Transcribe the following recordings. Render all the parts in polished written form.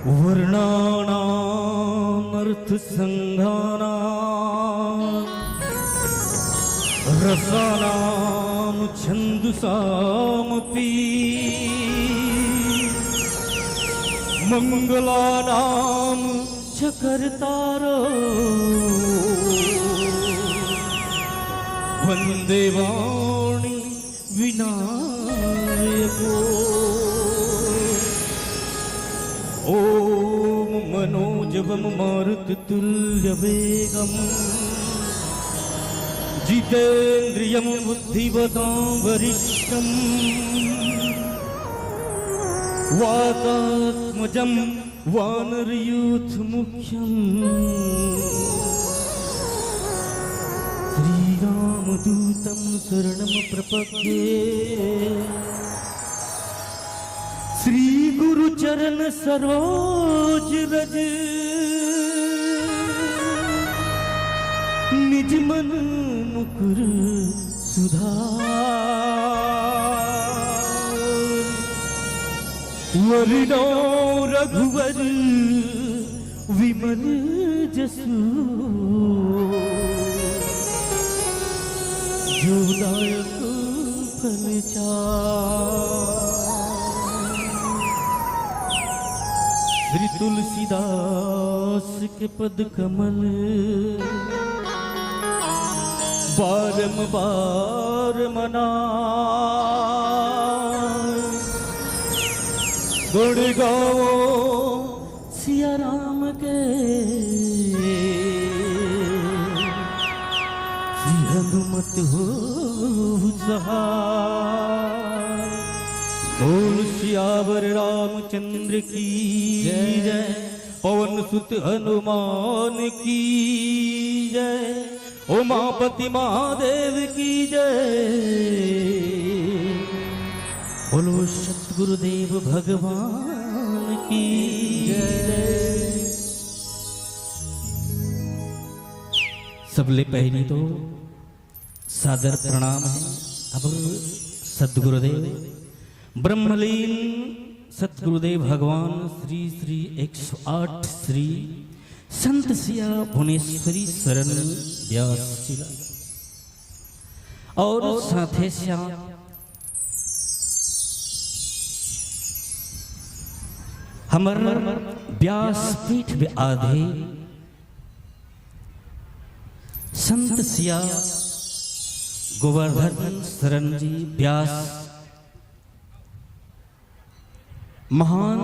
वर्णानामर्थसंघानां रसानां छन्दसामपि मंगलानां च कर्तारो वन्दे वाणी विनायको ओम मनोजवम मारुततुल्यवेगम् जितेन्द्रियं बुद्धिमतां वरिष्ठम् वातात्मजं वानरयूथमुख्यम् श्रीरामदूतं शरणं प्रपद्ये श्री गुरु चरण सरोज रज निज मन मुकुर सुधार वरिणो रघुवर विमल जसु जो दायक फल श्री तुलसीदास के पद कमल बारंबार मनाए गुण गाओ सिया राम के हनुमत हो सहाय बोल सियावर रामचंद्र की जय पवन सुत हनुमान की जय उमापति महादेव की जय बोलो सतगुरुदेव भगवान की जय। सबले पहली तो सादर प्रणाम है अब सतगुरुदेव ब्रह्मलीन सतगुरुदेव भगवान श्री श्री 108 श्री संत सिया भुवनेश्वरी शरण व्यास जी और साथे श्याम हमर व्यासपीठ में आधे संत सिया गोवर्धन शरण जी व्यास महान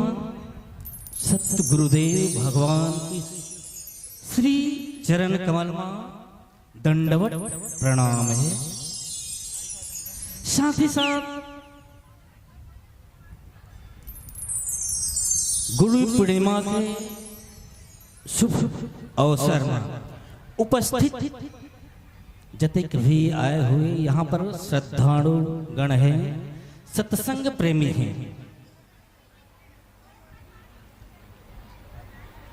सतगुरुदेव भगवान की श्री चरण कमल में दंडवत प्रणाम है। साथ ही साथ गुरु पूर्णिमा के शुभ अवसर में उपस्थित जतिक भी आए हुए यहाँ पर श्रद्धालु गण हैं, सत्संग प्रेमी हैं।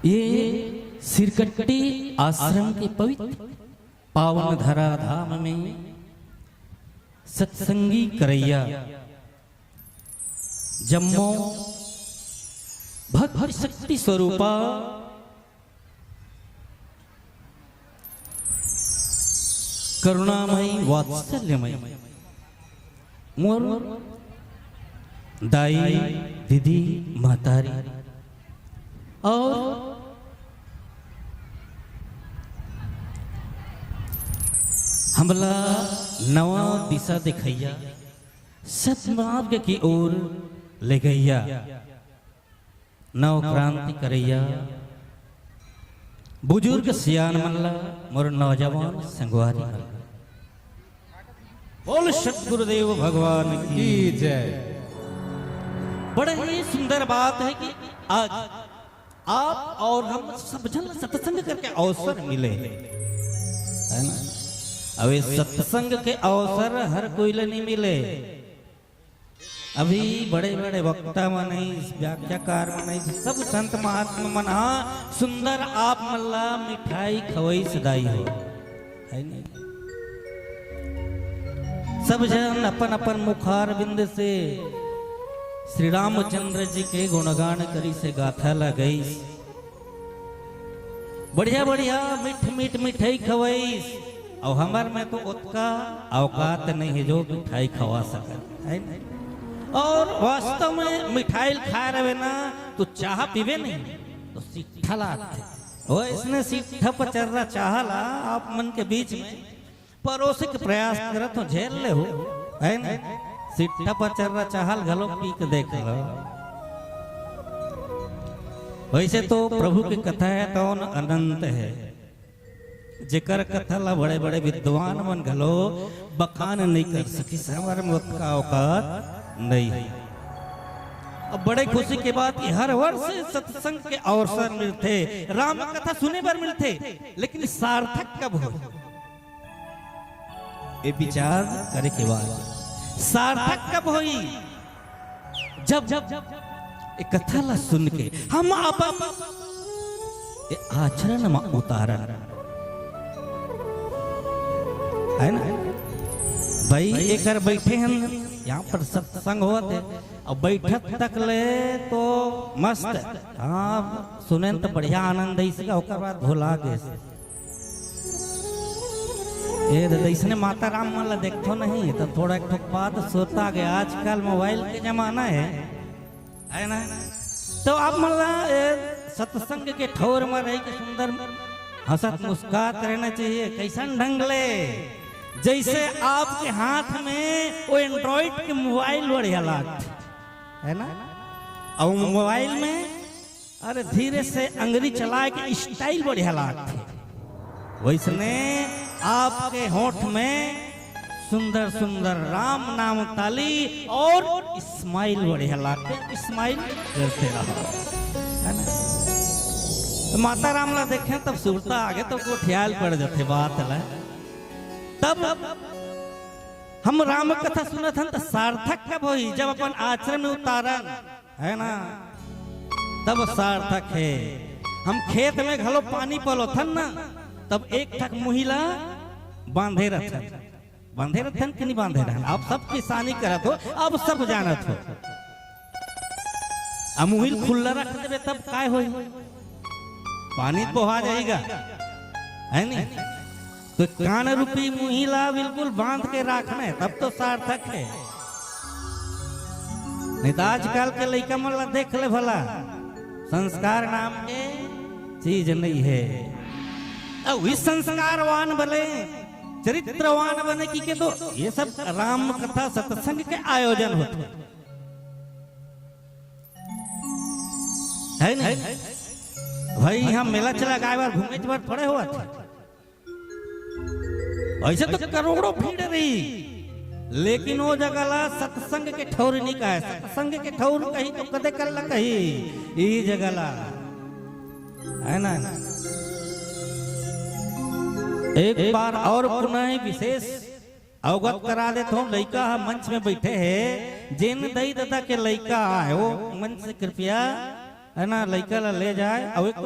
ये सिरकट्टी आश्रम के पवित्र पावन धरा धाम में सत्संगी करैया जम्मो भक्त शक्ति स्वरूपा करुणामयी वात्सल्यमयी मोर दाई दीदी महतारी और हमला नवा दिशा दिखैया सतमार्ग की ओर ले गैया नव क्रांति करैया बुजुर्ग सियान मल्ला मोर नौजवान संगवारी मल्ला बोल सतगुरुदेव भगवान की जय। बड़े ही सुंदर बात है कि आज आप और हम सब जन सत्संग करके अवसर मिले है ना। अब इस सत्संग के अवसर हर कोई ले नहीं मिले। अभी बड़े बड़े वक्ता मने व्याख्याकार मने सब संत महात्मा मना सुंदर आप मल्ला मिठाई खवई सदाई हो है नहीं। सब जन अपन अपन मुखार बिंद से श्री रामचंद्र जी के गुणगान करी से गाथा लगई, बढ़िया बढ़िया मीठ मीठ मिठाई खवाई, और हमार में तो उतका औकात नहीं है जो मिठाई खवा सके है ना। और वास्तव में मिठाई खा रहे ना तो चाह पीवे नहीं तो सिट्ठा लाते, वो इसने सिट्ठा पचर्रा चाह ला आप मन के बीच में परोसे के प्रयास कर तो झेल ले हो है ना। सिट्ठा पचर्रा चाहल घलो पी के देख लो। वैसे तो प्रभु की कथा है तो अनंत है, जेकर कथा ला बड़े बड़े विद्वान मन घलो बखान नहीं कर सकी, हमारे मत का औकात नहीं है। अब बड़े खुशी के बात हर वर्ष सत्संग के अवसर मिलते, राम कथा सुने पर मिलते, लेकिन सार्थक कब हो ये विचार करे के बाद सार्थक कब होई, जब जब एक कथा ला सुन के हम अपन आचरण में उतारन है ना। भाई एक बैठे हम यहाँ पर सत्संग होते और बैठक तक ले तो मस्त, हाँ सुने तो बढ़िया आनंद है इसका, ओकर बाद भुला गए ये इसने माता राम वाला देखो नहीं तो थोड़ा एक बात सोता गया। आजकल मोबाइल के जमाना है ना, तो आप मतलब सत्संग के ठोर में रह के सुंदर हंसत मुस्कुरात रहना चाहिए। कैसा ढंग ले जैसे आपके हाथ में वो एंड्रॉइड के मोबाइल बढ़िया लागते है ना, और मोबाइल में अरे धीरे से अंगुली चला के स्टाइल बढ़िया लागते, वैसने आपके होठ में सुंदर सुंदर राम नाम ताली और स्माइल बढ़िया लागते, स्माइल करते रहो है ना। तो माता राम ला देखें तब सुरता आगे तो को ख्याल पड़ जाते बात ला। तब हम राम कथा सुनत हन तो सार्थक कब होई, जब अपन आचरण में उतारन है ना, तब सार्थक है। हम खेत में घलो पानी पलो थन ना, तब एक ठक मुहिला बांधे रहथन कि नहीं बांधे रहन, आप सब किसानी करत हो, अब सब जानत हो। अब मुहिल खुला रख देवे तब काय होई, पानी बहा जाएगा है नहीं। तो कान रूपी मुहिला बिल्कुल बांध के रखना है तब तो सार्थक है। नहीं तो आजकल के लड़का मला देख ले भला, संस्कार नाम के चीज नहीं है। अब इस संस्कारवान बने चरित्रवान बने की के तो ये सब राम कथा सत्संग के आयोजन होते है नहीं। भाई यहाँ मेला चला गाय बार घूमे बार थोड़े हुआ थे, ऐसे तो करोड़ों भीड़ रही, लेकिन वो जगह ला सत्संग के ठौर नहीं कहे, सत्संग के ठौर कहीं तो कदे कर ला कहीं ये जगह ला है ना। एक बार और पुनः विशेष अवगत करा देता हूँ। लड़का मंच में बैठे हैं, जिन दई दादा के लड़का है वो मंच से कृपया है ना लड़का ला ले जाए। और एक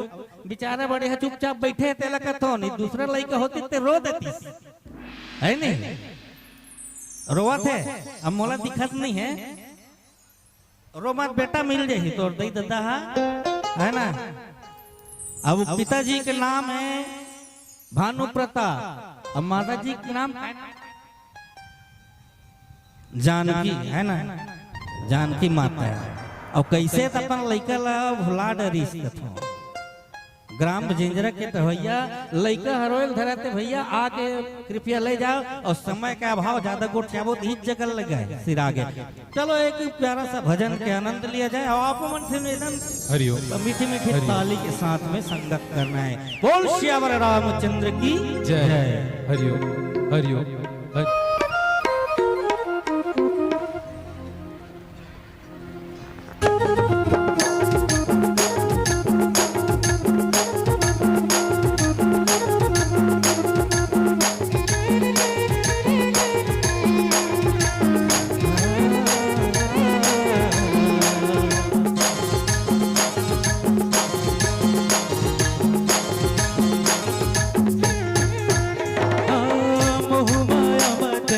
बेचारा बड़े है चुपचाप बैठे तेला कथो नहीं, दूसरा लड़का होती ते रो देती है नहीं, रोवा थे। अब मोला दिखत नहीं है, रो मत बेटा मिल जाए तो दई दादा है ना। अब पिताजी के नाम है भानु प्रताप, अब माता जी के नाम जानकी है ना, जानकी माता है। और कैसे तो अपन लड़का ला भुला डरीस कथो, ग्राम जिंजरा के तो भैया लड़का हरोल धराते भैया आके कृपया ले जाओ, और समय का अभाव ज्यादा गोट चाबो तो हिच जगह लग गए सिर आगे। चलो एक प्यारा सा भजन के आनंद लिया जाए, और आप मन से निवेदन मीठी मीठी ताली के साथ में संगत करना है। बोल श्यावर रामचंद्र की जय। हरिओम हरिओम। मोह माया मत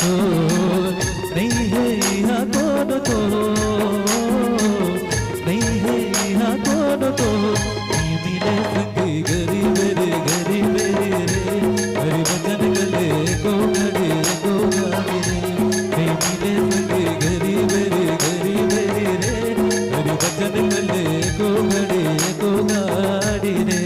तो नहीं है यहाँ कौन तो नहीं है यहाँ कौन तो नहीं मिले संगी गरीब रे गरीब रे हरि भजन गले को घड़े को गाड़ी रे नहीं मिले संगी गरीब रे गरीब रे हरि भजन गले को घड़े को गाड़ी रे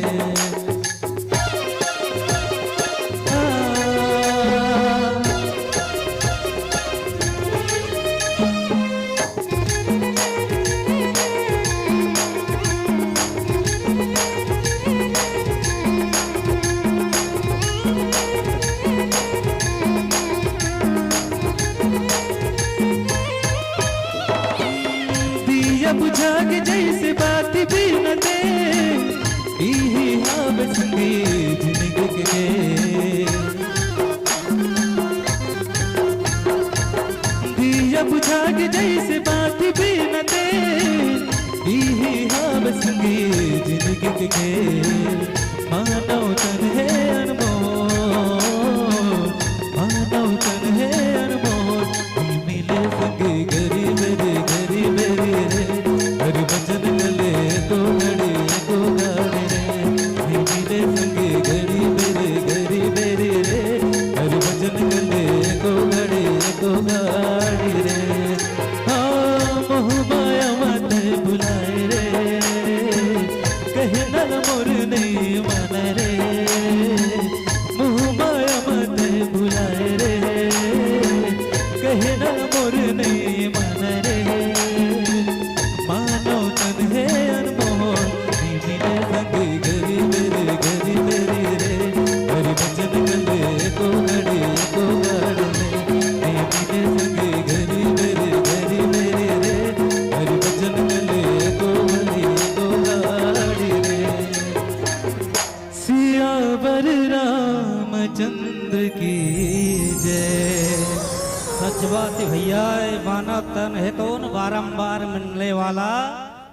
बुझा के जैसे बात भी न दे यही हाव संगे जिंदगी के दिया बुझा के जैसे बात भी न दे यही हाव संगे जिंदगी के मानव तन है अनमोल मानव तन है अनमोल मिले संगे गरीब रे गरीब रे हरि भजन गले को घड़े को गाड़े रे मिले संगे गरीब रे गरीब रे हरि भजन गले को घड़े को गाड़े रे हाँ मोह माया मत बुलाए रे कहे नल मोर नहीं मन रे मोह माया मत बुलाए रे कहे नल मोर नहीं मन रे मानव तन है अनमोल मिले संगे गरीब रे गरीब रे हरि भजन गले को घड़े को गाड़े रे मिले संगे गरीब रे गरीब रे हरि भजन गले को घड़े को गाड़े रे सियावर रामचंद्र की जय। सच बात भैया मानव तन है तो बारंबार मिलने वाला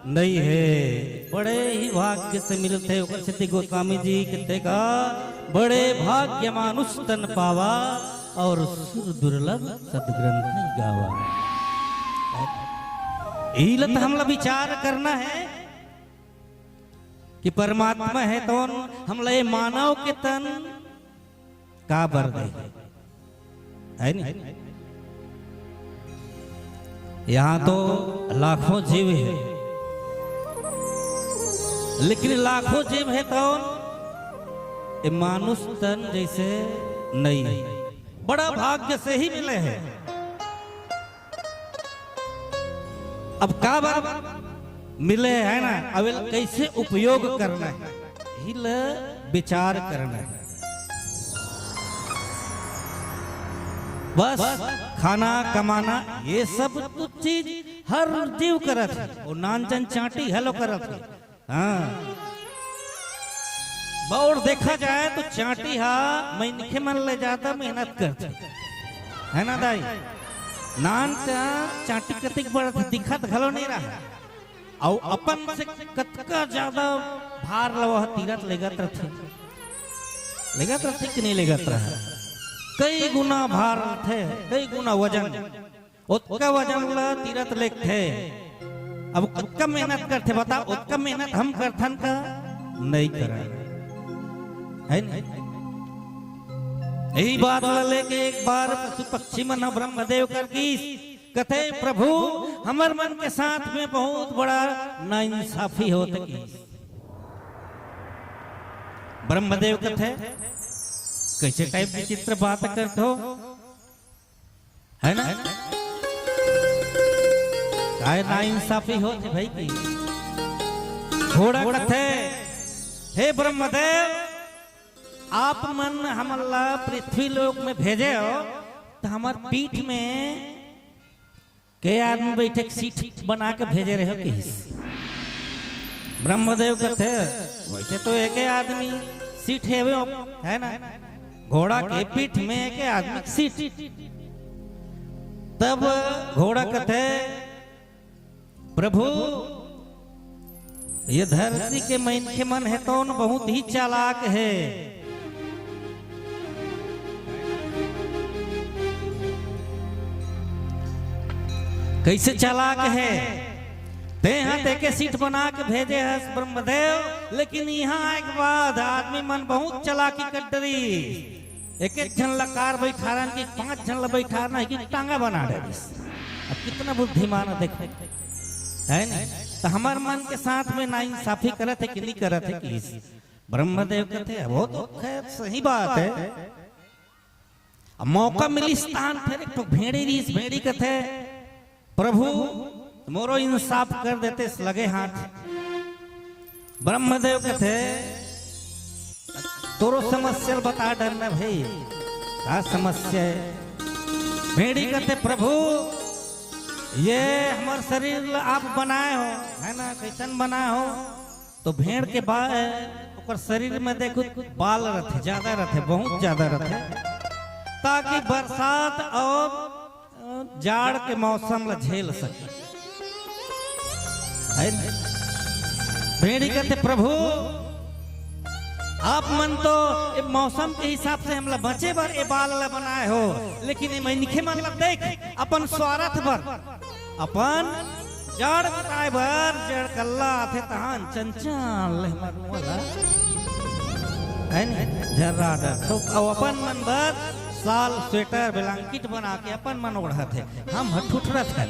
नहीं है बड़े ही भाग्य से मिलते सिद्धि गोस्वामी जी कहते का बड़े भाग्य मानुष तन पावा और सुर दुर्लभ सदग्रंथ गावा। ईलत हमला विचार करना है कि परमात्मा है तो हमला ये मानव के तन का बर दे है नहीं। यहाँ तो लाखों जीव है लेकिन लाखों जीव है तो मानुष तन जैसे नहीं है बड़ा भाग्य से ही मिले हैं। अब का बार मिले है ना अब कैसे उपयोग करना है हिल विचार करना है। बस खाना कमाना ये सब तो चीज हर जीव करत है और नानचन चाटी हेलो करत है। हाँ और देखा जाए तो चाटी हा मैं मन ले जाता मेहनत करते है ना दाई नान चाटी कतिक बड़ा दिखत घलो नहीं रहा और अपन से कतका ज्यादा भार लवा तीरथ लेगत रहते कि नहीं लेगत रहा कई गुना भार थे कई गुना वजन उतका वजन ला तीरथ लेख थे। अब उतका मेहनत करते बता उतका मेहनत हम करथन का नहीं करा है यही बात लेके एक बार पशु पक्षी मन ब्रह्मदेव कर की कथे प्रभु हमर मन के साथ में बहुत बड़ा नाइंसाफी होत की। ब्रह्मदेव कथे कैसे टाइप की चित्र बात करते हो है ना काय नाइंसाफी होती भाई की। थोड़ा कथे हे ब्रह्मदेव आप मन हमला पृथ्वी लोक में भेजे हो तो हमार पीठ में के आदमी बैठे सीट बना के भेजे रहे हो किस। ब्रह्मदेव कहते वैसे तो एक आदमी सीट है ना घोड़ा के पीठ में एक आदमी सीट। तब घोड़ा कहते प्रभु ये धरती के मन के मन है तो बहुत ही चालाक है कैसे चालाक है, ते यहाँ ते के सीट बना के भेजे है ब्रह्मदेव, लेकिन यहाँ आए के बाद आदमी मन बहुत चालाकी कर डरी। एक एक जन लकार बैठा रहा कि 5 जन बैठा रहा कि टांगा बना दे। अब कितना बुद्धिमान देखे है ना। तो हमारे मन के साथ में ना इंसाफी करत है कि नहीं करत है कि ब्रह्मदेव कहते हैं वो तो खैर सही बात है। अब मौका मिली स्थान फिर एक तो भेड़ी रीस भेड़ी कहते प्रभु मोरो इंसाफ कर देते लगे हाथ। ब्रह्मदेव कहते तोरो समस्या बता डरना भाई क्या समस्या है। भेड़ी कहते प्रभु ये हमारे शरीर आप बनाए हो है ना, कैसन बनाए हो। तो भेड़ के बाद शरीर में देखो बाल रहते ज्यादा रहते, बहुत ज्यादा रहते, ताकि बरसात और जाड़ के मौसम ला झेल सके। भेड़ी कहते प्रभु आप मन तो मौसम के हिसाब से हमला बचे बर ए बाल ला बनाए हो, लेकिन ये मैनिखे मन ला देख अपन स्वार्थ बर अपन जड़ बताए बर जड़ कल्ला थे तहान चंचल वाला है न जरा तो अपन मन बर साल स्वेटर ब्लैंकेट बना के अपन मन ओढ़ा थे, हम हठुठरत है।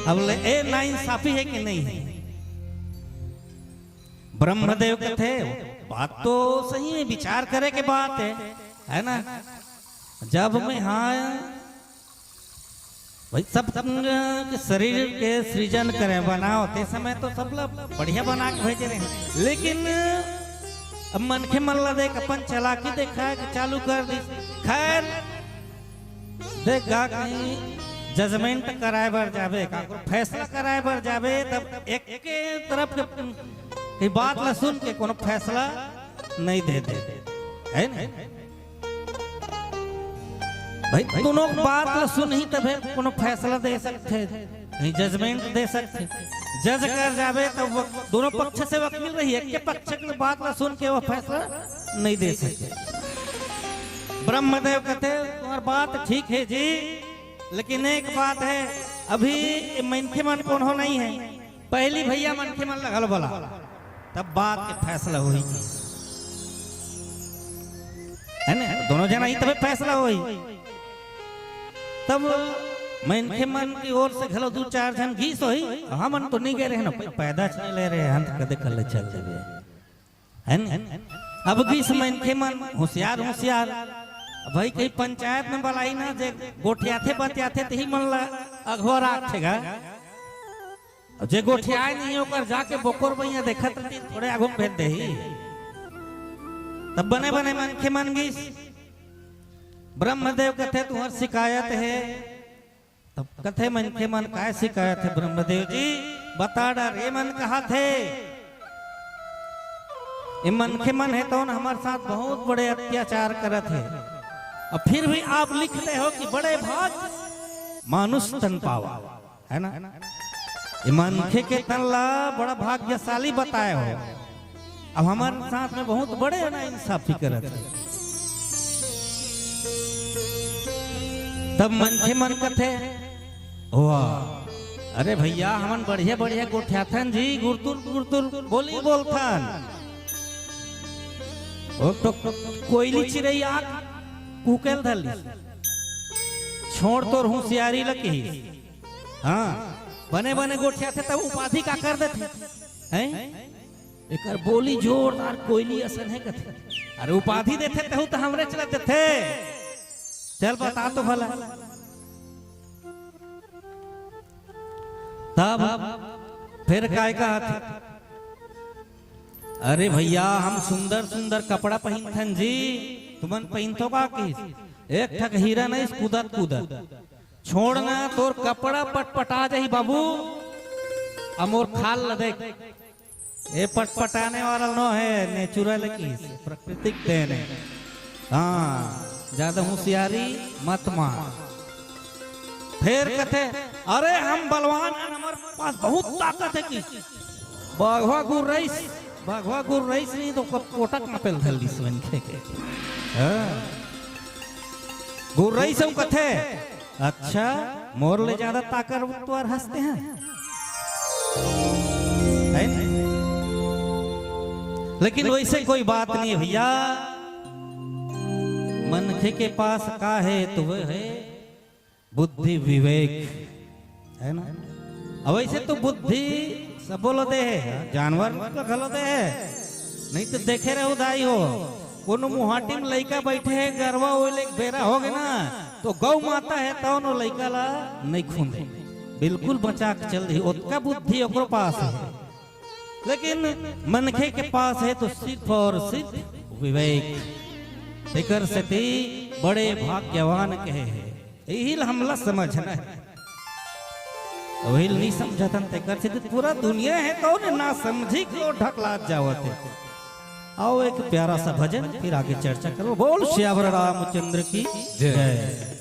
अब ले ए ना इंसाफी है कि नहीं है। ब्रह्मदेव के थे बात तो सही है, विचार करे के बात है ना। जब मैं हाँ भाई सब के शरीर के सृजन करें बनाओ ते समय तो सब लोग बढ़िया बना के भेजे रहे, लेकिन अब मन के मन ला देख अपन चालाकी देखा कि चालू कर दी। खैर देख गा कहीं जजमेंट कराए बर जावे का फैसला कराए बर जावे, तब एक के तरफ के बात ला सुन के कोनो फैसला नहीं दे दे है ना भाई। दोनों बात ला सुन ही तब कोनो फैसला दे सकते, नहीं जजमेंट दे सकते। जज कर जावे तो दोनों पक्ष से वकील रही, एक के पक्ष की बात ला सुन के वो फैसला नहीं दे सकते। ब्रह्मदेव कहते तुम्हारी बात ठीक है जी, लेकिन एक बात है अभी मनखे मन कौन हो नहीं है, पहली भैया मनखे मन लगल बोला तब बात के फैसला हुई है ना। दोनों जना ही तब फैसला हुई, तब मनखे मन की ओर से घलो 2-4 जन घीस हुई। हम मन तो नहीं गए रहे ना, पैदा चल ले रहे हैं कदे कल चल जावे है ना। अब घीस मनखे मन होशियार होशियार भाई कहीं पंचायत में बलाई ना जे गोठिया थे बतिया थे ही मन ला अघोर आखेगा, जे गोठिया नहीं होकर जाके बोकोर भैया देखत रहती थोड़े आगो भेज दे ही। तब बने बने मन के मन गीस ब्रह्मदेव कथे तुम्हार शिकायत है। तब कथे मन के मन काय शिकायत है ब्रह्मदेव जी बता डर। ये मन कहा थे ये मन के मन है तो हमारे साथ बहुत बड़े अत्याचार करत है, और फिर भी आप लिखते हो कि बड़े भाग मानुष तन पावा है ना। मनखे के तन ला बड़ा भाग्यशाली बताए हो, अब हमारे साथ में बहुत बड़े ना इंसाफी करत है। तब मनखे मन कथे वाह अरे भैया हमन बढ़िया बढ़िया गोठ्याथन जी गुरतुर गुरतुर बोली बोलथन। ओ तो कोयली चिड़ई आग कुकेल धली छोड़ तोर होशियारी लगी। हाँ बने बने गोठिया थे तब उपाधि का कर देते हैं, एक बोली जोरदार कोयली असन है कथे। अरे उपाधि देते थे तो हमरे चलते थे, चल बता तो भला। तब फिर काय कहा था अरे भैया हम सुंदर सुंदर कपड़ा पहनथन जी, तुमन पहनतो का किस एक ठक हीरा नहीं कूदत कूदत छोड़ना तोर कपड़ा पटपटा जाही बाबू। अमोर खाल ल देख ये पटपटाने वाला नो है, नेचुरल की प्राकृतिक देन है। हाँ ज्यादा होशियारी मत मार। फिर कहते अरे हम बलवान हैं, हमारे पास बहुत ताकत है की बाघवा गुर रईस नहीं तो कोटक न पेल धल सुन के गुर रईस कथे अच्छा, मोर ले ज्यादा ताकतवर हंसते हैं, है ना? लेकिन वैसे कोई बात नहीं भैया, मनखे के पास का है तो वह है बुद्धि विवेक, है ना? वैसे तो बुद्धि सब बोलो दे है, जानवर मतलब खलो दे है, नहीं तो देखे रहे उदाई हो कोनो मुहाटी में लड़का बैठे है गरवा ओले बेरा हो गए ना तो गौ माता है तो नो लड़का ला नहीं खूंदे, बिल्कुल बचा के चल रही उतका बुद्धि ओकरो पास है। लेकिन मनखे के पास है तो सिर्फ और सिर्फ विवेक, एकर सती बड़े भाग्यवान कहे है, यही हमला समझना है, वही नहीं समझतन तेकर से पूरा दुनिया है तो ना समझी क्यों ढकलात जावते। आओ एक प्यारा सा भजन फिर आगे चर्चा करो। बोल श्यावर रामचंद्र की जय।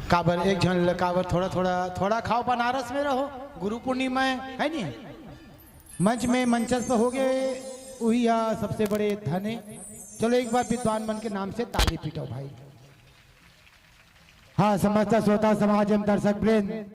काबर एक झन काबर थोड़ा थोड़ा थोड़ा खाओ, बनारस में रहो, गुरु पूर्णिमा है नहीं, मंच में मंचस्थ हो गए वही सबसे बड़े धन है। चलो एक बार विद्वान मन के नाम से ताली पीटो भाई। हाँ, समस्त श्रोता समाज एवं दर्शक वृंद